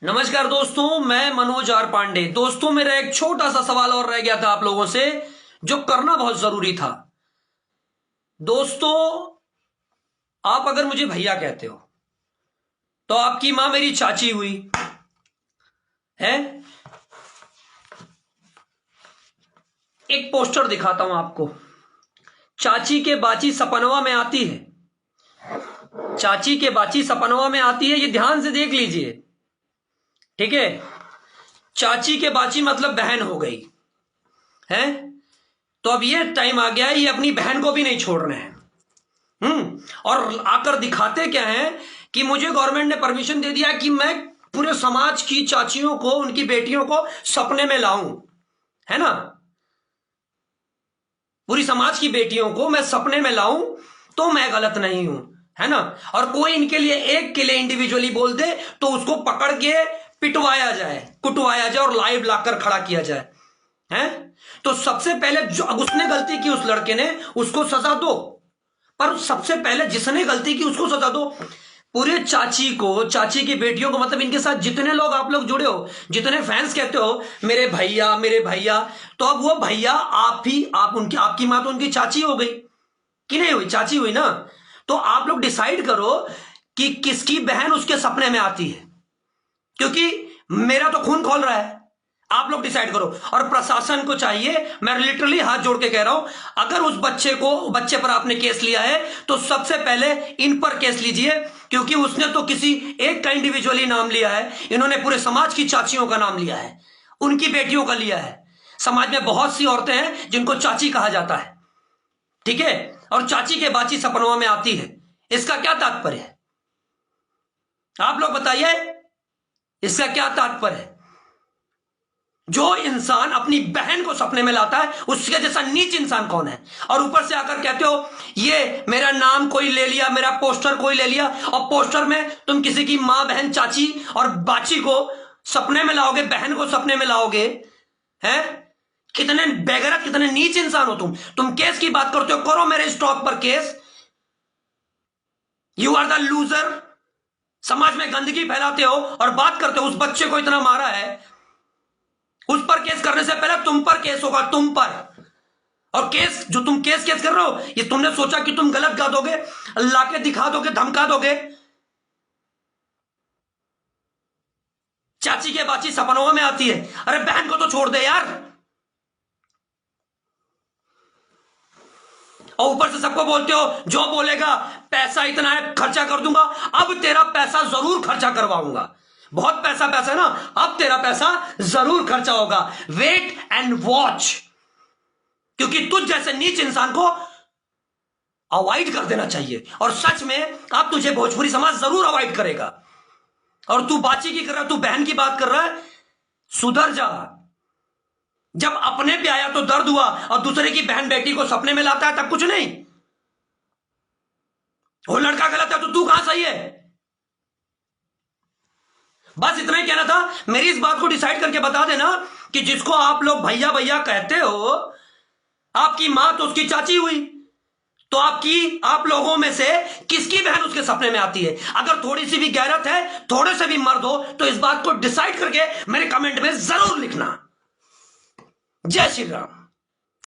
नमस्कार दोस्तों, मैं मनोज आर पांडे। दोस्तों, मेरा एक छोटा सा सवाल और रह गया था आप लोगों से, जो करना बहुत जरूरी था। दोस्तों, आप अगर मुझे भैया कहते हो तो आपकी मां मेरी चाची हुई है। एक पोस्टर दिखाता हूं आपको। चाची के बाची सपनवा में आती है। चाची के बाची सपनवा में आती है, ये ध्यान से देख लीजिए, ठीक है। चाची के बाची मतलब बहन हो गई है। तो अब ये टाइम आ गया है, ये अपनी बहन को भी नहीं छोड़ रहे हैं। और आकर दिखाते क्या है कि मुझे गवर्नमेंट ने परमिशन दे दिया कि मैं पूरे समाज की चाचियों को, उनकी बेटियों को सपने में लाऊं, है ना। पूरी समाज की बेटियों को मैं सपने में लाऊं तो मैं गलत नहीं हूं, है ना। और कोई इनके लिए एक के लिए इंडिविजुअली बोल दे तो उसको पकड़ के पिटवाया जाए, कुटवाया जाए और लाइव लाकर खड़ा किया जाए, है। तो सबसे पहले जो उसने गलती की, उस लड़के ने, उसको सजा दो। पर सबसे पहले जिसने गलती की उसको सजा दो। पूरे चाची को, चाची की बेटियों को, मतलब इनके साथ जितने लोग आप लोग जुड़े हो, जितने फैंस कहते हो मेरे भैया मेरे भैया, तो अब वो भैया आप उनकी, आपकी मां तो उनकी चाची हो गई कि नहीं हुई? चाची हुई ना। तो आप लोग डिसाइड करो कि किसकी बहन उसके सपने में आती है, क्योंकि मेरा तो खून खोल रहा है। आप लोग डिसाइड करो। और प्रशासन को चाहिए, मैं लिटरली हाथ जोड़ के कह रहा हूं, अगर उस बच्चे पर आपने केस लिया है तो सबसे पहले इन पर केस लीजिए, क्योंकि उसने तो किसी एक का इंडिविजुअली नाम लिया है, इन्होंने पूरे समाज की चाचियों का नाम लिया है, उनकी बेटियों का लिया है। समाज में बहुत सी औरतें हैं जिनको चाची कहा जाता है, ठीक है। और चाची के बाची सपनों में आती है, इसका क्या तात्पर्य है? आप लोग बताइए, इसका क्या तात्पर्य है? जो इंसान अपनी बहन को सपने में लाता है, उसके जैसा नीच इंसान कौन है? और ऊपर से आकर कहते हो ये मेरा नाम कोई ले लिया, मेरा पोस्टर कोई ले लिया, और पोस्टर में तुम किसी की मां, बहन, चाची और बाची को सपने में लाओगे, बहन को सपने में लाओगे, हैं? कितने बेगैरत, कितने नीच इंसान हो तुम केस की बात करते हो, करो मेरे स्टॉक पर case. You are the loser. समाज में गंदगी फैलाते हो और बात करते हो उस बच्चे को इतना मारा है, उस पर केस करने से पहले तुम पर केस होगा, तुम पर। और केस जो तुम केस कर रहे हो, ये तुमने सोचा कि तुम गलत गा दोगे, लाके दिखा दोगे, धमका दोगे। चाची के बाची सपनों में आती है, अरे बहन को तो छोड़ दे यार। और ऊपर से सबको बोलते हो जो बोलेगा पैसा इतना है खर्चा कर दूंगा। अब तेरा पैसा जरूर खर्चा करवाऊंगा, बहुत पैसा है ना, अब तेरा पैसा जरूर खर्चा होगा। वेट एंड वॉच, क्योंकि तुझ जैसे नीच इंसान को अवॉइड कर देना चाहिए। और सच में अब तुझे भोजपुरी समाज जरूर अवॉइड करेगा। और तू बाची की कर रहा है, तू बहन की बात कर रहा है, सुधर जा। जब अपने पे आया तो दर्द हुआ, और दूसरे की बहन बेटी को सपने में लाता है तब कुछ नहीं। वो लड़का गलत है तो तू कहां सही है? बस इतना ही कहना था। मेरी इस बात को डिसाइड करके बता देना कि जिसको आप लोग भैया भैया कहते हो, आपकी मां तो उसकी चाची हुई, तो आप लोगों में से किसकी बहन उसके सपने में आती है? अगर थोड़ी सी भी गैरत है, थोड़े से भी मर्द हो, तो इस बात को डिसाइड करके मेरे कमेंट में जरूर लिखना। जय श्री राम।